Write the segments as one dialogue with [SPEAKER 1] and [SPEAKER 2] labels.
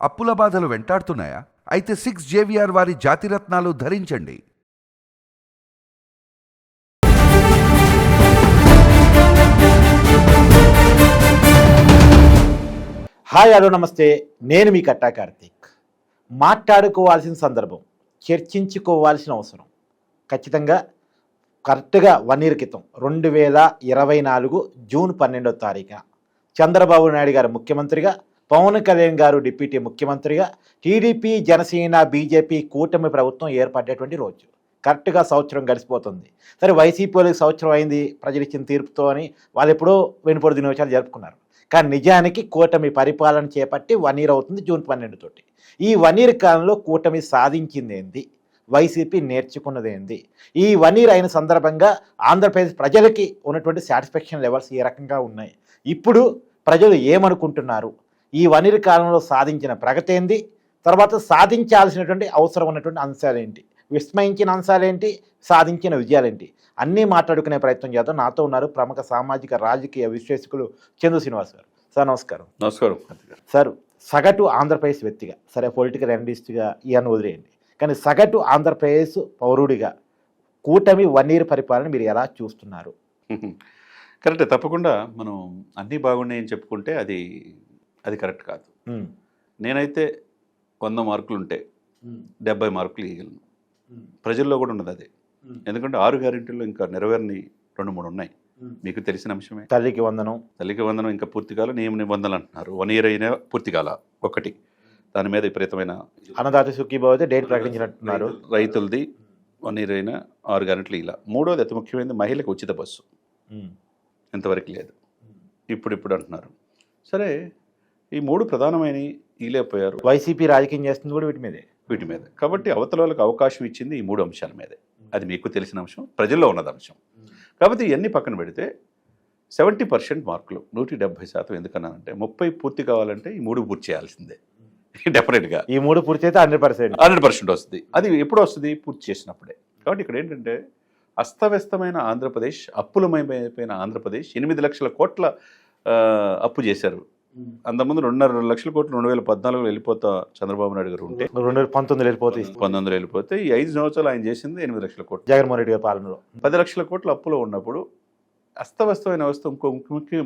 [SPEAKER 1] అప్పుల బాధలు వెంటాడుతున్నాయా? అయితే 6 జేవిఆర్ వారి జాతిరత్నాలు ధరించండి.
[SPEAKER 2] హాయ్ హలో నమస్తే, నేను మీ కట్టా కార్తీక్. మాట్లాడుకోవాల్సిన సందర్భం, చర్చించుకోవాల్సిన అవసరం ఖచ్చితంగా కరెక్ట్గా 1 year క్రితం 2024 జూన్ 12వ తారీఖున చంద్రబాబు నాయుడు గారు ముఖ్యమంత్రిగా, పవన్ కళ్యాణ్ గారు డిప్యూటీ ముఖ్యమంత్రిగా, టీడీపీ జనసేన బీజేపీ కూటమి ప్రభుత్వం ఏర్పడేటువంటి రోజు. కరెక్ట్గా సంవత్సరం గడిచిపోతుంది. సరే, వైసీపీ వాళ్ళకి సంవత్సరం అయింది ప్రజలు ఇచ్చిన తీర్పుతో అని వాళ్ళు ఎప్పుడో వెనుపొడి దినోత్సవాలు జరుపుకున్నారు. కానీ నిజానికి కూటమి పరిపాలన చేపట్టి 1 year అవుతుంది జూన్ 12 తోటి. ఈ 1 year కాలంలో కూటమి సాధించింది ఏంది, వైసీపీ నేర్చుకున్నది ఏంది, ఈ 1 year అయిన సందర్భంగా ఆంధ్రప్రదేశ్ ప్రజలకి ఉన్నటువంటి సాటిస్ఫాక్షన్ లెవెల్స్ ఏ రకంగా ఉన్నాయి, ఇప్పుడు ప్రజలు ఏమనుకుంటున్నారు, ఈ 1 year కాలంలో సాధించిన ప్రగతి ఏంది, తర్వాత సాధించాల్సినటువంటి అవసరం ఉన్నటువంటి అంశాలేంటి, విస్మయించిన అంశాలేంటి, సాధించిన విజయాలేంటి, అన్నీ మాట్లాడుకునే ప్రయత్నం చేద్దాం. నాతో ఉన్నారు ప్రముఖ సామాజిక రాజకీయ విశ్లేషకులు చందు శ్రీనివాస్ గారు. సార్ నమస్కారం.
[SPEAKER 3] నమస్కారం
[SPEAKER 2] సార్, సగటు ఆంధ్రప్రదేశ్ వ్యక్తిగా, సరే పొలిటికల్ అనలిస్ట్గా ఇవన్నీ వదిలేయండి, కానీ సగటు ఆంధ్రప్రదేశ్ పౌరుడిగా కూటమి 1 year పరిపాలన మీరు ఎలా చూస్తున్నారు?
[SPEAKER 3] కరెక్టే, తప్పకుండా మనం అన్నీ బాగున్నాయని చెప్పుకుంటే అది కరెక్ట్ కాదు. నేనైతే 100 మార్కులు ఉంటే 70 మార్కులు ఇవ్వగలను. ప్రజల్లో కూడా ఉన్నది అదే. ఎందుకంటే 6 గ్యారెంటీల్లో ఇంకా నెరవేరని 2-3 ఉన్నాయి. మీకు తెలిసిన అంశమే.
[SPEAKER 2] తల్లికి వందనం
[SPEAKER 3] ఇంకా పూర్తి కాల, నియమ నిబంధనలు అంటున్నారు. 1 year అయినా పూర్తి కాల. ఒకటి దాని మీద విపరీతమైన
[SPEAKER 2] అన్నదాత సుఖీభావ డేట్ ప్రకటించినట్టున్నారు.
[SPEAKER 3] రైతులది 1 year అయినా 6 గ్యారెంటీలు ఇలా. మూడోది అతి ముఖ్యమైనది మహిళలకు ఉచిత బస్సు. ఇంతవరకు లేదు, ఇప్పుడు అంటున్నారు. సరే, ఈ 3 ప్రధానమైనవి ఈలేకపోయారు.
[SPEAKER 2] వైసీపీ రాజకీయం చేస్తుంది కూడా వీటి మీద.
[SPEAKER 3] కాబట్టి అవతల వాళ్ళకి అవకాశం ఇచ్చింది ఈ 3 అంశాల మీదే. అది మీకు తెలిసిన అంశం, ప్రజల్లో ఉన్నది అంశం. కాబట్టి ఇవన్నీ పక్కన పెడితే 70% మార్కులు, 170%. ఎందుకన్నానంటే 30 పూర్తి కావాలంటే ఈ 3 పూర్తి చేయాల్సిందే డెఫినెట్గా.
[SPEAKER 2] ఈ 3 పూర్తి అయితే
[SPEAKER 3] 100% వస్తుంది. అది ఎప్పుడు వస్తుంది? పూర్తి చేసినప్పుడే. కాబట్టి ఇక్కడ ఏంటంటే అస్తవ్యస్తమైన ఆంధ్రప్రదేశ్, అప్పులమైపోయిన ఆంధ్రప్రదేశ్ 8 లక్షల కోట్ల అప్పు చేశారు. అంతకుముందు 2.5 లక్షల కోట్లు 2014లో వెళ్ళిపోతా చంద్రబాబు నాయుడు గారు ఉంటే 19 వెళ్ళిపోతే ఈ 5 సంవత్సరాలు ఆయన చేసింది 8 లక్షల కోట్లు.
[SPEAKER 2] జగన్మోహన్ రెడ్డి గారి పాలనలో 10
[SPEAKER 3] లక్షల కోట్ల అప్పులో ఉన్నప్పుడు అస్తవ్యస్తమైన వ్యవస్థ ఇంకో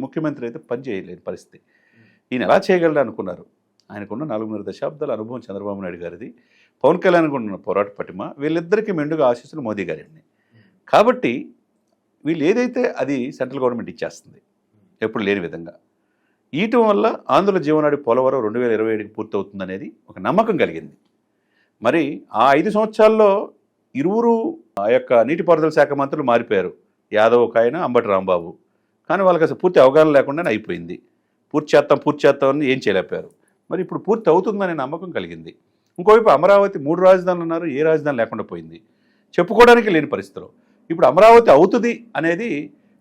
[SPEAKER 3] ముఖ్యమంత్రి అయితే పని చేయలేని పరిస్థితి. ఈయన ఎలా చేయగలడు అనుకున్నారు. ఆయనకున్న 4.5 దశాబ్దాల అనుభవం చంద్రబాబు నాయుడు గారిది, పవన్ కళ్యాణ్ ఉన్న పోరాట పటిమ, వీళ్ళిద్దరికీ మెండుగా ఆశీస్సులు మోదీ గారి. కాబట్టి వీళ్ళు ఏదైతే అది సెంట్రల్ గవర్నమెంట్ ఇచ్చేస్తుంది ఎప్పుడు లేని విధంగా. ఈయటం వల్ల ఆంధ్ర జీవనాడి పోలవరం 2027కి పూర్తవుతుందనేది ఒక నమ్మకం కలిగింది. మరి ఆ 5 సంవత్సరాల్లో ఇరువురు ఆ యొక్క నీటిపారుదల శాఖ మంత్రులు మారిపోయారు. యాదవ్ ఒక ఆయన, అంబటి రాంబాబు. కానీ వాళ్ళకి అసలు పూర్తి అవగాహన లేకుండానే అయిపోయింది. పూర్తి చేస్తామని ఏం చేయలేకపోయారు. మరి ఇప్పుడు పూర్తి అవుతుందనే నమ్మకం కలిగింది. ఇంకోవైపు అమరావతి 3 రాజధానులు అన్నారు, ఏ రాజధాని లేకుండా పోయింది, చెప్పుకోవడానికి లేని పరిస్థితిలో. ఇప్పుడు అమరావతి అవుతుంది అనేది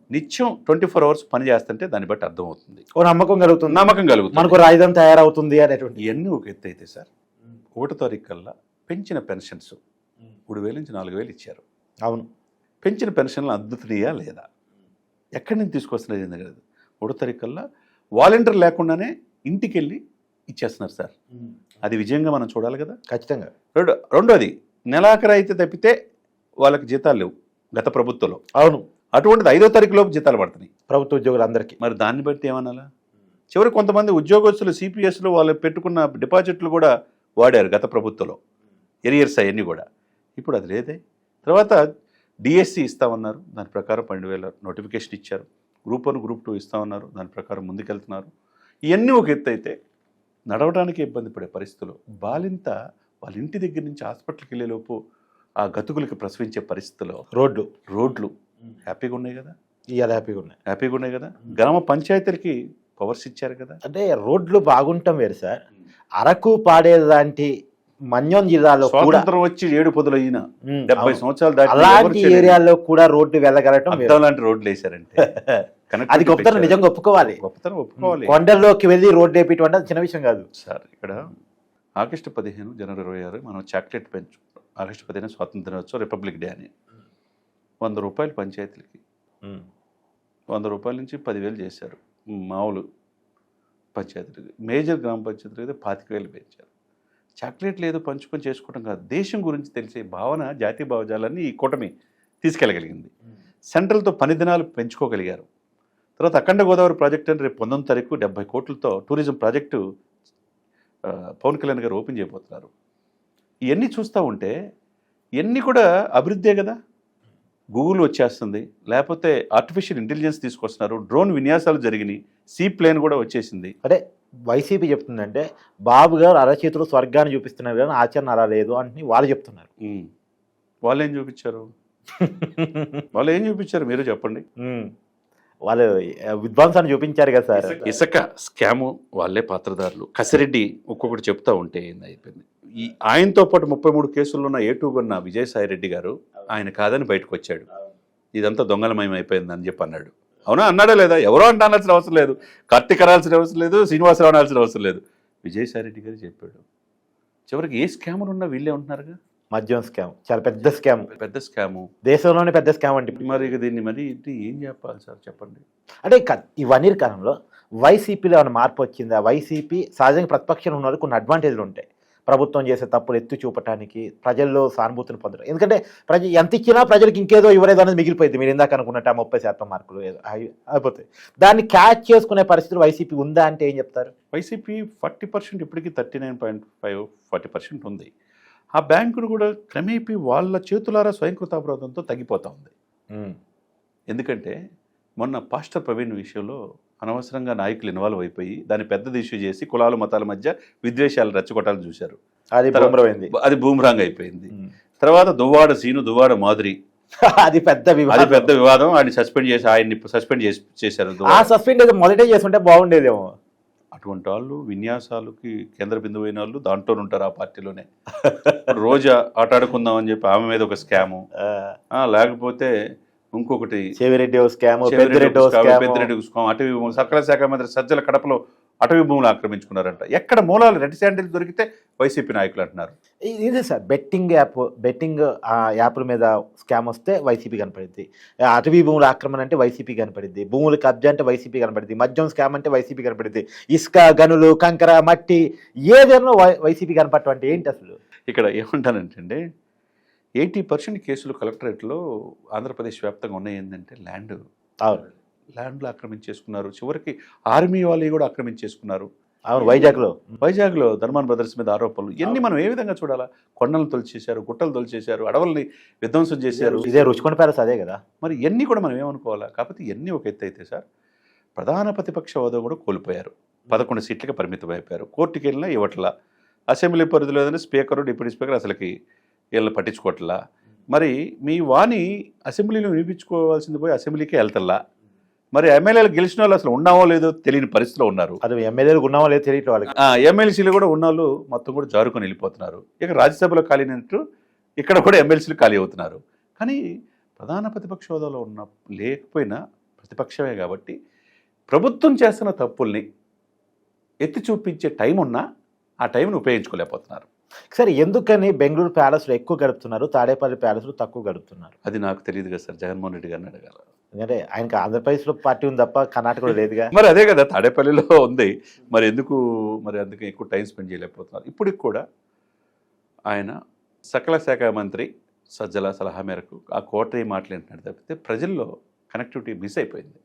[SPEAKER 3] నిత్యం 24 hours పని చేస్తుంటే దాన్ని బట్టి అర్థమవుతుంది.
[SPEAKER 2] నమ్మకం కలుగుతుంది,
[SPEAKER 3] మనకు
[SPEAKER 2] రాజధాని తయారవుతుంది అనేటువంటి.
[SPEAKER 3] ఇవన్నీ ఒక ఎత్తు అయితే సార్, 1వ తారీఖు కల్లా పెంచిన పెన్షన్స్ 3,000 నుంచి 4,000 ఇచ్చారు.
[SPEAKER 2] అవును,
[SPEAKER 3] పెంచిన పెన్షన్లు అందుతున్నాయా లేదా, ఎక్కడి నుంచి తీసుకొస్తున్నది కదా. 1వ తారీఖు కల్లా వాలంటీర్ లేకుండానే ఇంటికి వెళ్ళి ఇచ్చేస్తున్నారు సార్. అది విజయంగా మనం చూడాలి కదా.
[SPEAKER 2] ఖచ్చితంగా.
[SPEAKER 3] రెండోది, నెలాఖరు అయితే తప్పితే వాళ్ళకి జీతాలు లేవు గత ప్రభుత్వంలో.
[SPEAKER 2] అవును,
[SPEAKER 3] అటువంటిది 5వ తారీఖు లోపు జీతాలు పడుతున్నాయి ప్రభుత్వ
[SPEAKER 2] ఉద్యోగులందరికీ.
[SPEAKER 3] మరి దాన్ని బట్టి ఏమనాలా? చివరికి కొంతమంది ఉద్యోగస్తులు సిపిఎస్లో వాళ్ళు పెట్టుకున్న డిపాజిట్లు కూడా వాడారు గత ప్రభుత్వంలో, ఎరియర్స్ అవన్నీ కూడా. ఇప్పుడు అది లేదే. తర్వాత డిఎస్సి ఇస్తామన్నారు, దాని ప్రకారం 12,000 నోటిఫికేషన్ ఇచ్చారు. గ్రూప్ 1 గ్రూప్ 2 ఇస్తామన్నారు, దాని ప్రకారం ముందుకెళ్తున్నారు. ఇవన్నీ ఒక ఎత్తు అయితే నడవడానికి ఇబ్బంది పడే పరిస్థితులు, బాలింత వాళ్ళ ఇంటి దగ్గర నుంచి హాస్పిటల్కి వెళ్ళేలోపు ఆ గతుకులకి ప్రసవించే పరిస్థితిలో రోడ్లు హ్యాపీగా ఉన్నాయి కదా.
[SPEAKER 2] ఇవాళ
[SPEAKER 3] హ్యాపీగా ఉన్నాయి కదా. గ్రామ పంచాయతీలకి పవర్స్ ఇచ్చారు కదా.
[SPEAKER 2] అంటే రోడ్లు బాగుంటాం వేరు సార్, అరకు పాడేలాంటి మన్యం జిల్లాలో
[SPEAKER 3] స్వాతంత్రం వచ్చి 7 పొదులు అయినా 70 సంవత్సరాలు దాటి
[SPEAKER 2] అలాంటి ఏరియాల్లో కూడా రోడ్డు వెళ్ళగలటం,
[SPEAKER 3] లాంటి రోడ్లు వేశారంటే
[SPEAKER 2] అది గొప్పతనం, నిజంగా ఒప్పుకోవాలి. కొండల్లోకి వెళ్ళి రోడ్డు వేపించడం అంటే చిన్న విషయం కాదు
[SPEAKER 3] సార్. ఇక్కడ ఆగస్టు 15 జనవరి 26 మనం చాక్లెట్ పెంచు, ఆగస్టు 15 స్వాతంత్ర దినోత్సవం, రిపబ్లిక్ డే అని 100 రూపాయలు పంచాయతీలకి, 100 రూపాయల నుంచి 10,000 చేశారు. మామూలు పంచాయతీలు, మేజర్ గ్రామ పంచాయతీలు అయితే 25,000 పెంచారు. చాక్లెట్లు ఏదో పంచుకొని చేసుకోవడం కాదు, దేశం గురించి తెలిసే భావన, జాతీయ భావజాలాన్ని ఈ కూటమి తీసుకెళ్ళగలిగింది. సెంట్రల్తో పని దినాలు పెంచుకోగలిగారు. తర్వాత అఖండ గోదావరి ప్రాజెక్టు అని రేపు 19 తారీఖు 70 కోట్లతో టూరిజం ప్రాజెక్టు పవన్ కళ్యాణ్ గారు ఓపెన్ చేయబోతున్నారు. ఇవన్నీ చూస్తూ ఉంటే ఇవన్నీ కూడా అభివృద్ధే కదా. గూగుల్ వచ్చేస్తుంది, లేకపోతే ఆర్టిఫిషియల్ ఇంటెలిజెన్స్ తీసుకొస్తున్నారు, డ్రోన్ విన్యాసాలు జరిగినాయి, సీ ప్లేన్ కూడా వచ్చేసింది.
[SPEAKER 2] అంటే వైసీపీ చెప్తుందంటే బాబు గారు అరచేతులు స్వర్గాన్ని చూపిస్తున్నారు కానీ ఆచరణ అలా లేదు అని వాళ్ళు చెప్తున్నారు.
[SPEAKER 3] వాళ్ళు ఏం చూపించారు? ఏం చూపించారు మీరు చెప్పండి.
[SPEAKER 2] వాళ్ళు విద్వాంసాన్ని చూపించారు కదా సార్.
[SPEAKER 3] ఇసుక స్కాము వాళ్ళే పాత్రదారులు. కసిరెడ్డి ఒక్కొక్కటి చెప్తా ఉంటే అయిపోయింది. ఈ ఆయనతో పాటు 33 కేసుల్లో ఉన్న ఏటూగొన్న విజయసాయి రెడ్డి గారు ఆయన కాదని బయటకు వచ్చాడు. ఇదంతా దొంగలమయం అయిపోయింది అని చెప్పి అన్నాడు. అవునా? అన్నాడా లేదా? ఎవరో అనాల్సిన అవసరం లేదు, కార్తీక్ అనాల్సిన అవసరం లేదు, శ్రీనివాసరావు అనాల్సిన అవసరం లేదు, విజయసాయి రెడ్డి గారు చెప్పాడు. చివరికి ఏ స్కాములు ఉన్నా వీళ్ళే ఉంటున్నారుగా.
[SPEAKER 2] మద్యం స్కామ్ చాలా పెద్ద స్కాము, దేశంలోనే పెద్ద స్కామ్ అంటే.
[SPEAKER 3] మరి ఇక దీన్ని మరి ఏం చెప్పాలి సార్ చెప్పండి.
[SPEAKER 2] అంటే ఈ 1 year కాలంలో వైసీపీలో ఏమైనా మార్పు వచ్చిందా? వైసీపీ సహజంగా ప్రతిపక్షంలో ఉన్న కొన్ని అడ్వాంటేజ్లు ఉంటాయి. ప్రభుత్వం చేసే తప్పులు ఎత్తి చూపడానికి, ప్రజల్లో సానుభూతిని పొందడం. ఎందుకంటే ఎంత ఇచ్చినా ప్రజలకు ఇంకేదో ఇవ్వలేదు అనేది మిగిలిపోయింది. మీరు ఇందాక అనుకున్నట్టు 30% మార్కులు అయిపోతాయి. దాన్ని క్యాచ్ చేసుకునే పరిస్థితులు వైసీపీ ఉందా అంటే ఏం చెప్తారు?
[SPEAKER 3] వైసీపీ 40% ఇప్పటికీ 39.5 40% ఉంది. ఆ బ్యాంకును కూడా క్రమేపీ వాళ్ళ చేతులారా స్వయంకృతాపరాధంతో తగ్గిపోతూ ఉంది. ఎందుకంటే మొన్న పాస్టర్ ప్రవీణ్ విషయంలో అనవసరంగా నాయకులు ఇన్వాల్వ్ అయిపోయి దాన్ని పెద్దది ఇష్యూ చేసి కులాలు మతాల మధ్య విద్వేషాలు రెచ్చగొట్టాలని చూశారు. అది బూమరాంగ్ అయిపోయింది. తర్వాత దువ్వాడ సీను, దువ్వాడ మాధురి,
[SPEAKER 2] అది పెద్ద
[SPEAKER 3] వివాదం. ఆయన్ని సస్పెండ్ చేశారు.
[SPEAKER 2] సస్పెండ్ మొదటే చేస్తుంటే బాగుండేదేమో.
[SPEAKER 3] అటువంటి వాళ్ళు విన్యాసాలకి కేంద్ర బిందువు అయిన వాళ్ళు దాంట్లో ఉంటారు ఆ పార్టీలోనే. రోజా ఆటాడుకుందాం అని చెప్పి ఆమె మీద ఒక స్కాము, లేకపోతే ఇంకొకటి
[SPEAKER 2] చెవిరెడ్డి స్కామ్,
[SPEAKER 3] అటవీ భూములు, సకల శాఖ మంత్రి సజ్జల కడపలో అటవీ భూములు ఆక్రమించుకున్నారంట. ఎక్కడ మూలాలు రెడ్ శాండిల్ దొరికితే వైసీపీ నాయకులు అంటున్నారు.
[SPEAKER 2] ఇదే సార్ బెట్టింగ్ యాప్ల మీద స్కామ్ వస్తే వైసీపీ కనపడింది, అటవీ భూముల ఆక్రమణ అంటే వైసీపీ కనపడింది, భూముల కబ్జా అంటే వైసీపీ కనపడింది, మద్యం స్కామ్ అంటే వైసీపీ కనపడింది, ఇసుక గనులు కంకర మట్టి ఏదైనా వైసీపీ కనపడటం అంటే ఏంటి అసలు?
[SPEAKER 3] ఇక్కడ ఏమంటానంటే 80% కేసులు కలెక్టరేట్లో ఆంధ్రప్రదేశ్ వ్యాప్తంగా ఉన్నాయి. ఏంటంటే ల్యాండ్లు ఆక్రమించేసుకున్నారు. చివరికి ఆర్మీ వాళ్ళు కూడా ఆక్రమించేసుకున్నారు.
[SPEAKER 2] అవును,
[SPEAKER 3] వైజాగ్లో ధర్మాన్ బ్రదర్స్ మీద ఆరోపణలు. ఇవన్నీ మనం ఏ విధంగా చూడాలా? కొండలు తొలిచేశారు, గుట్టలు తొలిచేశారు, అడవుల్ని విధ్వంసం చేశారు.
[SPEAKER 2] ఇదే రుచుకొని ప్యాలెస్ అదే కదా.
[SPEAKER 3] మరి ఇవన్నీ కూడా మనం ఏమనుకోవాలా? కాకపోతే ఇవన్నీ ఒక ఎత్తు అయితే సార్, ప్రధాన ప్రతిపక్ష హోదా కూడా కోల్పోయారు. 11 సీట్లకి పరిమితం అయిపోయారు. కోర్టుకి వెళ్ళినా ఇవ్వట్లా. అసెంబ్లీ పరిధిలో ఏదైనా స్పీకరు, డిప్యూటీ స్పీకర్ అసలుకి వీళ్ళని పట్టించుకోవట్లా. మరి మీ వాణి అసెంబ్లీలో వినిపించుకోవాల్సింది పోయి అసెంబ్లీకే వెళ్తల్లా. మరి ఎమ్మెల్యేలు గెలిచిన వాళ్ళు అసలు ఉన్నావో లేదో తెలియని పరిస్థితిలో ఉన్నారు.
[SPEAKER 2] అది ఎమ్మెల్యేలు ఉన్నావో లేదో తెలియదు వాళ్ళకి.
[SPEAKER 3] ఎమ్మెల్సీలు కూడా ఉన్నవాళ్ళు మొత్తం కూడా జారుకొని వెళ్ళిపోతున్నారు. ఇక రాజ్యసభలో ఖాళీ అయినట్టు ఇక్కడ కూడా ఎమ్మెల్సీలు ఖాళీ అవుతున్నారు. కానీ ప్రధాన ప్రతిపక్ష హోదాలో ఉన్న లేకపోయినా ప్రతిపక్షమే కాబట్టి ప్రభుత్వం చేస్తున్న తప్పుల్ని ఎత్తి చూపించే టైం ఉన్నా ఆ టైంని ఉపయోగించుకోలేకపోతున్నారు.
[SPEAKER 2] సరే, ఎందుకని బెంగళూరు ప్యాలెస్లో ఎక్కువ గడుపుతున్నారు, తాడేపల్లి ప్యాలెస్లో తక్కువ గడుపుతున్నారు?
[SPEAKER 3] అది నాకు తెలియదు కదా సార్. జగన్మోహన్ రెడ్డి గారిని అడగాల.
[SPEAKER 2] ఎందుకంటే ఆయనకి ఆంధ్రప్రదేశ్లో పార్టీ ఉంది తప్ప కర్ణాటకలో లేదుగా.
[SPEAKER 3] మరి అదే కదా, తాడేపల్లిలో ఉంది. మరి ఎందుకు అందుకే ఎక్కువ టైం స్పెండ్ చేయలేకపోతున్నారు. ఇప్పటికి కూడా ఆయన సకల శాఖ మంత్రి సజ్జల సలహా మేరకు ఆ కోటరీ మాట్లాడినాడు తప్పితే ప్రజల్లో కనెక్టివిటీ మిస్ అయిపోయింది.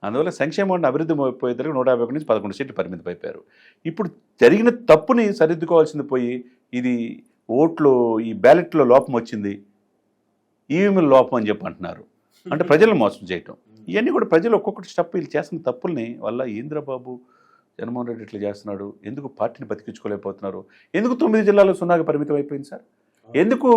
[SPEAKER 3] అందువల్ల సంక్షేమం అభివృద్ధి పోయేసరికి 151 నుంచి 11 సీట్లు పరిమితం అయిపోయారు. ఇప్పుడు జరిగిన తప్పుని సరిదిద్దుకోవాల్సింది పోయి ఇది ఓట్లు ఈ బ్యాలెట్లో లోపం వచ్చింది, ఈవీఎంల లోపం అని చెప్పి అంటున్నారు. అంటే ప్రజలను మోసం చేయటం. ఇవన్నీ కూడా ప్రజలు ఒక్కొక్కటి స్టెప్ వీళ్ళు చేస్తున్న తప్పుల్ని వల్ల ఇంద్రబాబు జగన్మోహన్ రెడ్డి ఇట్లా చేస్తున్నాడు, ఎందుకు పార్టీని బతికించుకోలేకపోతున్నారు, ఎందుకు 9 జిల్లాలో 0కి పరిమితం అయిపోయింది సార్, ఎందుకు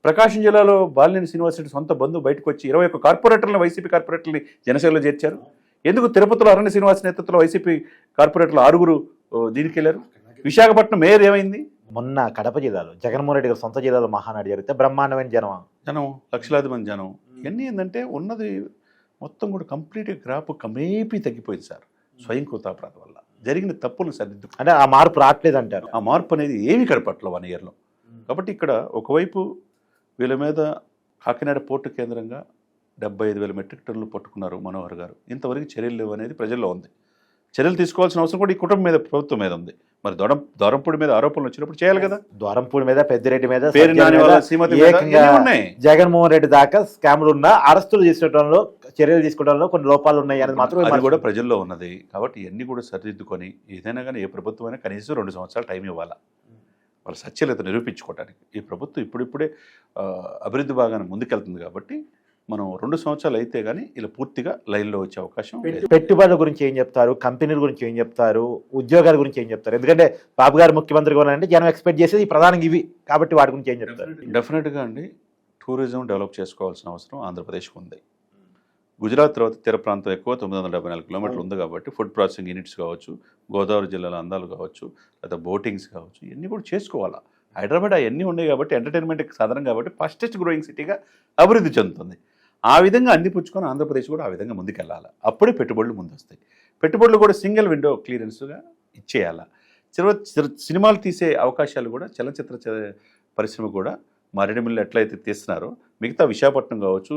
[SPEAKER 3] ప్రకాశం జిల్లాలో బాలినేని శ్రీనివాసరెడ్డి సొంత బంధువు బయటకు వచ్చి 21 కార్పొరేటర్లను వైసీపీ కార్పొరేటర్ని జనసేనలో చేర్చారు, ఎందుకు తిరుపతిలో అరణ్య శ్రీనివాస నేతృత్వంలో వైసీపీ కార్పొరేటర్లు 6 దీనికి వెళ్ళారు, విశాఖపట్నం మేయర్ ఏమైంది?
[SPEAKER 2] మొన్న కడప జిల్లాలో జగన్మోహన్ రెడ్డి గారు సొంత జిల్లాలో మహానాడు జరిగితే బ్రహ్మాండమైన జనం
[SPEAKER 3] లక్షలాది మంది జనం. ఇవన్నీ ఏంటంటే ఉన్నది మొత్తం కూడా కంప్లీట్గా గ్రాఫ్ కమేపీ తగ్గిపోయింది సార్. స్వయంకృతాపరాధం వల్ల జరిగిన తప్పులను సరిదిద్దు,
[SPEAKER 2] అంటే ఆ మార్పు రావట్లేదు అంటారు.
[SPEAKER 3] ఆ మార్పు అనేది ఏమి కడపట్ల 1 ఇయర్లో. కాబట్టి ఇక్కడ ఒకవైపు వీళ్ళ మీద కాకినాడ పోర్టు కేంద్రంగా 75,000 మెట్రిక్ టన్నులు పట్టుకున్నారు మనోహర్ గారు. ఇంతవరకు చర్యలు లేవు అనేది ప్రజల్లో ఉంది. చర్యలు తీసుకోవాల్సిన అవసరం కూడా ఈ కుటుంబం మీద, ప్రభుత్వం మీద ఉంది. మరి దొరంపూడి మీద ఆరోపణలు వచ్చినప్పుడు చేయాలి కదా.
[SPEAKER 2] ద్వారంపూడి మీద, పెద్దిరెడ్డి మీద,
[SPEAKER 3] పేరు
[SPEAKER 2] సజ్జల
[SPEAKER 3] నాని
[SPEAKER 2] మీద,
[SPEAKER 3] వాళ్ళ శ్రీమతి మీద
[SPEAKER 2] ఏకంగా
[SPEAKER 3] ఇవన్నీ ఉన్నాయి.
[SPEAKER 2] జగన్మోహన్ రెడ్డి దాకా స్కామ్లు ఉన్నా అరెస్టులు తీసుకోవడంలో, చర్యలు తీసుకోవడంలో కొన్ని లోపాలు ఉన్నాయి అనేది మాత్రం
[SPEAKER 3] అది కూడా ప్రజల్లో ఉన్నది. కాబట్టి ఇవన్నీ కూడా సరిదిద్దుకొని ఏదైనా కానీ ఏ ప్రభుత్వం అయినా కనీసం 2 సంవత్సరాలు టైం ఇవ్వాలి వాళ్ళ సత్యలేత నిరూపించుకోవడానికి. ఈ ప్రభుత్వం ఇప్పుడిప్పుడే అభివృద్ధి బాగానే ముందుకెళ్తుంది కాబట్టి మనం 2 సంవత్సరాలు అయితే కానీ ఇలా పూర్తిగా లైన్లో వచ్చే అవకాశం లేదు.
[SPEAKER 2] పెట్టుబడుల గురించి ఏం చెప్తారు, కంపెనీల గురించి ఏం చెప్తారు, ఉద్యోగాల గురించి ఏం చెప్తారు? ఎందుకంటే బాబు గారు ముఖ్యమంత్రిగా ఉన్నారంటే జనం ఎక్స్పెక్ట్ చేసేది ప్రధానంగా ఇవి, కాబట్టి వాటి గురించి ఏం చెప్తారు?
[SPEAKER 3] డెఫినెట్గా అండి, టూరిజం డెవలప్ చేసుకోవాల్సిన అవసరం ఆంధ్రప్రదేశ్కి ఉంది. గుజరాత్ తర్వాత తీర ప్రాంతం ఎక్కువ 974 కిలోమీటర్లు ఉంది కాబట్టి ఫుడ్ ప్రాసెసింగ్ యూనిట్స్ కావచ్చు, గోదావరి జిల్లాల అందాలు కావచ్చు, లేదా బోటింగ్స్ కావచ్చు, ఇవన్నీ కూడా చేసుకోవాలా. హైదరాబాద్ అవన్నీ ఉన్నాయి కాబట్టి ఎంటర్టైన్మెంట్కి సాధనం కాబట్టి ఫాస్టెస్ట్ గ్రోయింగ్ సిటీగా అభివృద్ధి చెందుతుంది. ఆ విధంగా అన్ని పుచ్చుకొని ఆంధ్రప్రదేశ్ కూడా ఆ విధంగా ముందుకెళ్ళాలి. అప్పుడే పెట్టుబడులు ముందు వస్తాయి. పెట్టుబడులు కూడా సింగిల్ విండో క్లియరెన్స్గా ఇచ్చేయాలి. సినిమాలు తీసే అవకాశాలు కూడా చలనచిత్ర పరిశ్రమ కూడా మారేడుమిల్లి ఎట్లయితే తీస్తున్నారో మిగతా విశాఖపట్నం కావచ్చు,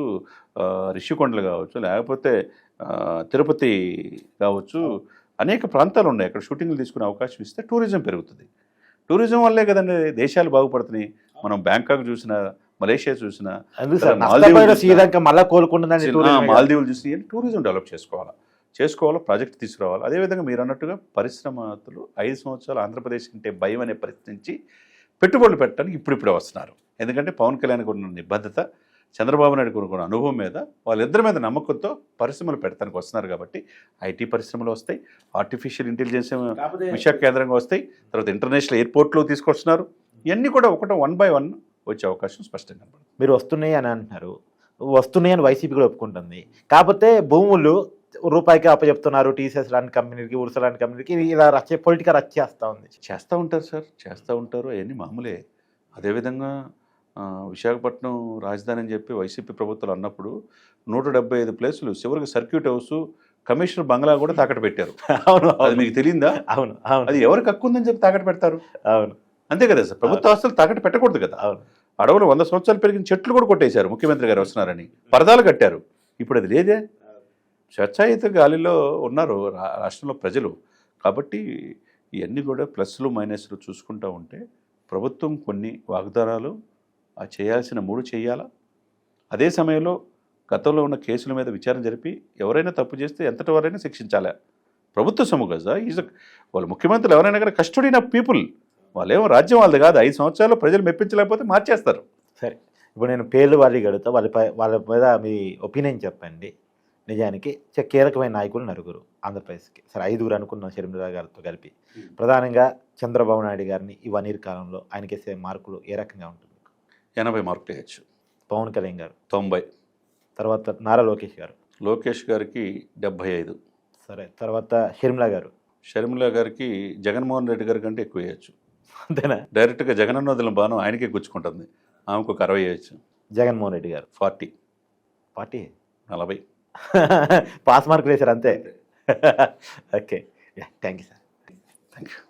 [SPEAKER 3] రిషికొండలు కావచ్చు, లేకపోతే తిరుపతి కావచ్చు, అనేక ప్రాంతాలు ఉన్నాయి. అక్కడ షూటింగ్లు తీసుకునే అవకాశం ఇస్తే టూరిజం పెరుగుతుంది. టూరిజం వల్లే కదండి దేశాలు బాగుపడుతున్నాయి. మనం బ్యాంకాక్ చూసినా, మలేషియా చూసినా, మాల్దీవులు చూసి టూరిజం డెవలప్ చేసుకోవాలా, ప్రాజెక్ట్ తీసుకురావాలి. అదేవిధంగా మీరు అన్నట్టుగా పరిశ్రమలు 5 సంవత్సరాలు ఆంధ్రప్రదేశ్ అంటే భయం అనే పరిస్థితి నుంచి పెట్టుబడులు పెట్టడానికి ఇప్పుడిప్పుడే వస్తున్నారు. ఎందుకంటే పవన్ కళ్యాణ్కి ఉన్న నిబద్ధత, చంద్రబాబు నాయుడు ఉన్న అనుభవం మీద, వాళ్ళిద్దరి మీద నమ్మకంతో పరిశ్రమలు పెట్టడానికి వస్తున్నారు. కాబట్టి ఐటీ పరిశ్రమలు వస్తాయి, ఆర్టిఫిషియల్ ఇంటెలిజెన్స్ విశాఖ కేంద్రంగా వస్తాయి, తర్వాత ఇంటర్నేషనల్ ఎయిర్పోర్ట్లు తీసుకొస్తున్నారు. ఇవన్నీ కూడా 1 by 1 వచ్చే అవకాశం స్పష్టంగా కనబడుతుంది.
[SPEAKER 2] మీరు వస్తున్నాయి అని అంటున్నారు, వస్తున్నాయి అని వైసీపీ కూడా ఒప్పుకుంటుంది. కాకపోతే భూములు రూపాయికి అప్పచెప్తున్నారు టీసీఎస్ లాంటి కంపెనీకి, ఉర్స లాంటి కంపెనీకి, ఇలా పొలిటికల్ రచ్చ చేస్తూ ఉంది.
[SPEAKER 3] చేస్తూ ఉంటారు సార్, చేస్తూ ఉంటారు, అవన్నీ మామూలే. అదేవిధంగా విశాఖపట్నం రాజధాని అని చెప్పి వైసీపీ ప్రభుత్వాలు అన్నప్పుడు 175 ప్లేసులు, చివరికి సర్క్యూట్ హౌస్, కమిషనర్ బంగ్లా కూడా తాకట్టు పెట్టారు.
[SPEAKER 2] అవును,
[SPEAKER 3] అది మీకు తెలియదా?
[SPEAKER 2] అవును,
[SPEAKER 3] అది ఎవరికి హక్కు ఉందని చెప్పి తాకట్టు పెడతారు.
[SPEAKER 2] అవును,
[SPEAKER 3] అంతే కదా సార్, ప్రభుత్వ ఆస్తులు తాకట్టు పెట్టకూడదు కదా. అడవులు 100 సంవత్సరాలు పెరిగిన చెట్లు కూడా కొట్టేశారు ముఖ్యమంత్రి గారు వస్తున్నారని, పరదాలు కట్టారు. ఇప్పుడు అది లేదే. స్వచ్ఛాయుత గాలిలో ఉన్నారు రాష్ట్రంలో ప్రజలు. కాబట్టి ఇవన్నీ కూడా ప్లస్లు మైనస్లు చూసుకుంటూ ఉంటే ప్రభుత్వం కొన్ని వాగ్దానాలు చేయాల్సిన 3 చేయాలా. అదే సమయంలో గతంలో ఉన్న కేసుల మీద విచారణ జరిపి ఎవరైనా తప్పు చేస్తే ఎంతటి వారైనా శిక్షించాలా. ప్రభుత్వ సొమ్ము కదా, వాళ్ళు ముఖ్యమంత్రులు ఎవరైనా కానీ కస్టడీ ఆఫ్ పీపుల్, వాళ్ళేమో రాజ్యం వాళ్ళది కాదు. 5 సంవత్సరాలు ప్రజలు మెప్పించలేకపోతే మార్చేస్తారు.
[SPEAKER 2] సరే, ఇప్పుడు నేను పేర్లు వాళ్ళకి అడుగుతా, వాళ్ళ మీద మీ ఒపీనియన్ చెప్పండి. నిజానికి కీలకమైన నాయకులు 9 ఆంధ్రప్రదేశ్కి, సరే 5 అనుకున్నాం షర్మిల గారితో కలిపి. ప్రధానంగా చంద్రబాబు నాయుడు గారిని ఈ 1 year కాలంలో ఆయనకేసే మార్కులు ఏ రకంగా ఉంటుంది?
[SPEAKER 3] 80 మార్కులు వేయచ్చు.
[SPEAKER 2] పవన్ కళ్యాణ్ గారు
[SPEAKER 3] 90.
[SPEAKER 2] తర్వాత నారా లోకేష్ గారు?
[SPEAKER 3] లోకేష్ గారికి 75.
[SPEAKER 2] సరే, తర్వాత షర్మిల గారు?
[SPEAKER 3] షర్మిల గారికి జగన్మోహన్ రెడ్డి గారి కంటే ఎక్కువ వేయచ్చు.
[SPEAKER 2] అంతేనా?
[SPEAKER 3] డైరెక్ట్గా జగనన్న వదిలిన బాణం ఆయనకే గుచ్చుకుంటుంది. ఆమెకు 60 వేయచ్చు.
[SPEAKER 2] జగన్మోహన్ రెడ్డి గారు
[SPEAKER 3] 40. 40.
[SPEAKER 2] పాస్ మార్కులు వేశారు అంతే. Okay, thank you sir.
[SPEAKER 3] Thank you.